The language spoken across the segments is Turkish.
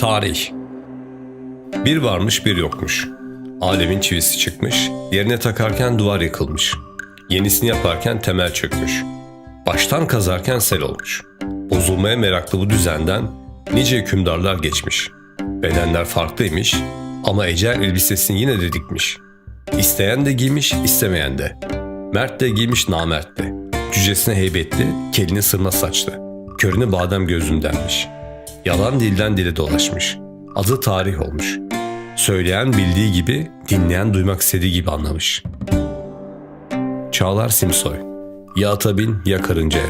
Tarih. Bir varmış bir yokmuş. Alemin çivisi çıkmış, yerine takarken duvar yıkılmış. Yenisini yaparken temel çökmüş. Baştan kazarken sel olmuş. Bozulmaya meraklı bu düzenden nice hükümdarlar geçmiş. Bedenler farklıymış ama ecel elbisesini yine de dikmiş. İsteyen de giymiş, istemeyen de. Mert de giymiş, namert de. Cücesine heybetli, kelini sırma saçlı. Körüne badem gözündenmiş. Yalan dilden dile dolaşmış. Adı tarih olmuş. Söyleyen bildiği gibi, dinleyen duymak istediği gibi anlamış. Çağlar Simsoy. Ya ata bin ya karıncaya.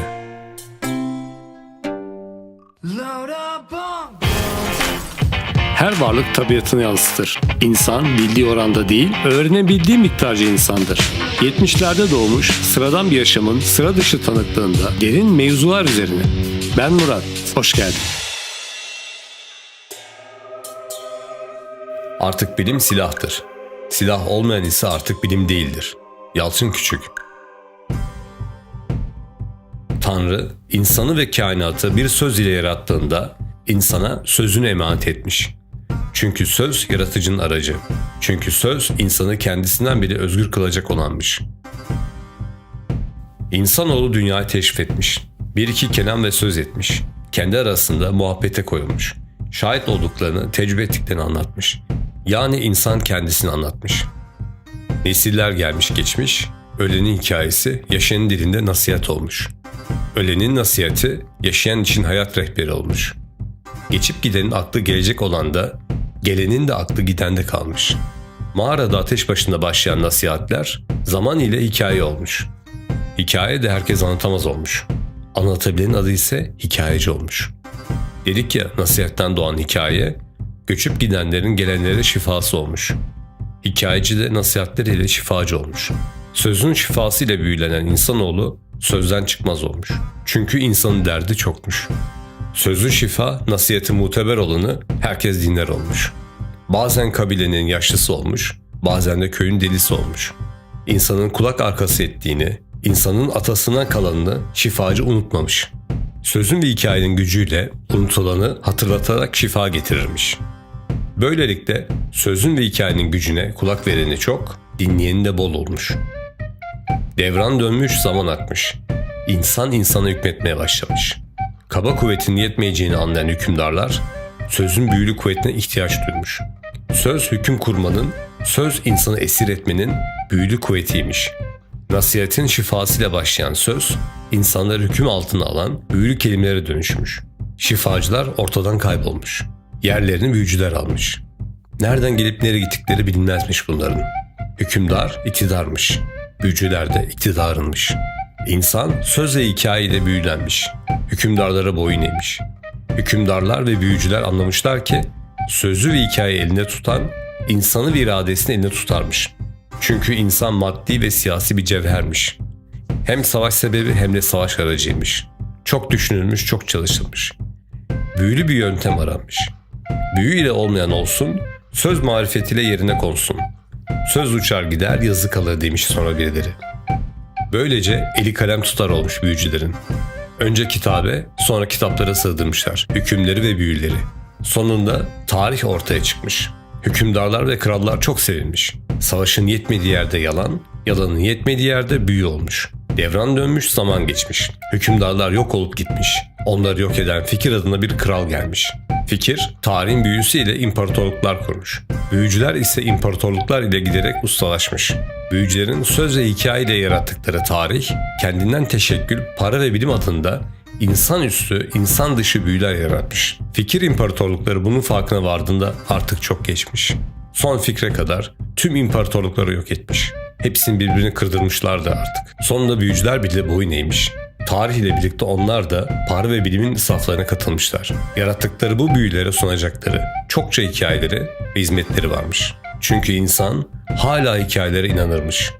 Her varlık tabiatını yansıtır. İnsan bildiği oranda değil, öğrenebildiği miktarca insandır. 70'lerde doğmuş, sıradan bir yaşamın sıra dışı tanıklığında derin mevzular üzerine. Ben Murat, hoş geldin. Artık bilim silahtır. Silah olmayan ise artık bilim değildir. Yalçın Küçük. Tanrı, insanı ve kainatı bir söz ile yarattığında insana sözünü emanet etmiş. Çünkü söz yaratıcının aracı. Çünkü söz insanı kendisinden bile özgür kılacak olanmış. İnsanoğlu dünyayı teşrif etmiş. Bir iki kelam ve söz etmiş. Kendi arasında muhabbete koyulmuş. Şahit olduklarını, tecrübe ettiklerini anlatmış. Yani insan kendisini anlatmış. Nesiller gelmiş geçmiş, ölenin hikayesi yaşayanın dilinde nasihat olmuş. Ölenin nasihati yaşayan için hayat rehberi olmuş. Geçip gidenin aklı gelecek olan da, gelenin de aklı gidende kalmış. Mağarada ateş başında başlayan nasihatler zaman ile hikaye olmuş. Hikaye de herkes anlatamaz olmuş. Anlatabilenin adı ise hikayeci olmuş. Dedik ya, nasihatten doğan hikaye, göçüp gidenlerin gelenlere şifası olmuş. Hikayeci de nasihatleriyle şifacı olmuş. Sözün şifasıyla büyülenen insanoğlu sözden çıkmaz olmuş. Çünkü insanın derdi çokmuş. Sözün şifa, nasihati muteber olanı herkes dinler olmuş. Bazen kabilenin yaşlısı olmuş, bazen de köyün delisi olmuş. İnsanın kulak arkası ettiğini, insanın atasından kalanını şifacı unutmamış. Sözün ve hikayenin gücüyle unutulanı hatırlatarak şifa getirirmiş. Böylelikle sözün ve hikayenin gücüne kulak vereni çok, dinleyeni de bol olmuş. Devran dönmüş, zaman akmış. İnsan insana hükmetmeye başlamış. Kaba kuvvetin yetmeyeceğini anlayan hükümdarlar, sözün büyülü kuvvetine ihtiyaç duymuş. Söz hüküm kurmanın, söz insanı esir etmenin büyülü kuvvetiymiş. Nasihatin şifasıyla başlayan söz, insanları hüküm altına alan büyülü kelimelere dönüşmüş. Şifacılar ortadan kaybolmuş. Yerlerini büyücüler almış. Nereden gelip nereye gittikleri bilinmezmiş bunların. Hükümdar iktidarmış. Büyücüler de iktidarınmış. İnsan söz ve hikayeyle büyülenmiş. Hükümdarlara boyun eğmiş. Hükümdarlar ve büyücüler anlamışlar ki sözü ve hikayeyi elinde tutan insanı ve iradesini elinde tutarmış. Çünkü insan maddi ve siyasi bir cevhermiş. Hem savaş sebebi hem de savaş aracıymış. Çok düşünülmüş, çok çalışılmış. Büyülü bir yöntem aranmış. Büyü ile olmayan olsun, söz marifetiyle yerine konsun. Söz uçar gider, yazı kalır demiş sonra birileri. Böylece eli kalem tutar olmuş büyücülerin. Önce kitabe, sonra kitaplara sığdırmışlar hükümleri ve büyüleri. Sonunda tarih ortaya çıkmış. Hükümdarlar ve krallar çok sevilmiş. Savaşın yetmediği yerde yalan, yalanın yetmediği yerde büyü olmuş. Devran dönmüş, zaman geçmiş. Hükümdarlar yok olup gitmiş. Onları yok eden fikir adına bir kral gelmiş. Fikir, tarihin büyüsüyle imparatorluklar kurmuş. Büyücüler ise imparatorluklar ile giderek ustalaşmış. Büyücülerin söz ve hikayeyle yarattıkları tarih, kendinden teşekkül, para ve bilim adında insanüstü, insan dışı büyüler yaratmış. Fikir imparatorlukları bunun farkına vardığında artık çok geçmiş. Son fikre kadar tüm imparatorlukları yok etmiş. Hepsini birbirini kırdırmışlardı artık. Sonunda büyücüler bile boyun eğmiş. Tarih ile birlikte onlar da para ve bilimin saflarına katılmışlar. Yarattıkları bu büyülere sunacakları çokça hikayeleri ve hizmetleri varmış. Çünkü insan hala hikayelere inanırmış.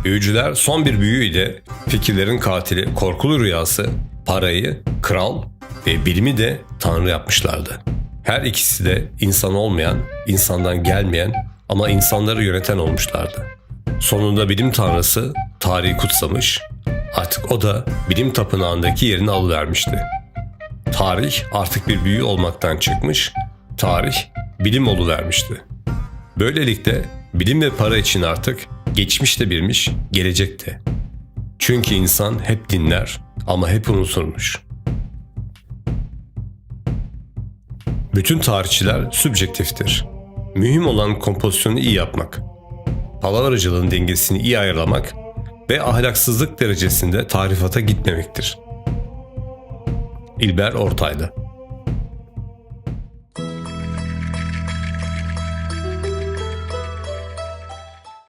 Büyücüler son bir büyü ile fikirlerin katili, korkulu rüyası, parayı, kral ve bilimi de tanrı yapmışlardı. Her ikisi de insan olmayan, insandan gelmeyen ama insanları yöneten olmuşlardı. Sonunda bilim tanrısı tarihi kutsamış, artık o da bilim tapınağındaki yerini alıvermişti. Tarih artık bir büyü olmaktan çıkmış, Tarih, bilim oluvermişti. Böylelikle bilim ve para için artık geçmiş de birmiş, gelecek de. Çünkü insan hep dinler ama hep unuturmuş. Bütün tarihçiler sübjektiftir. Mühim olan kompozisyonu iyi yapmak, palavracılığın dengesini iyi ayarlamak ve ahlaksızlık derecesinde tarifata gitmemektir. İlber Ortaylı.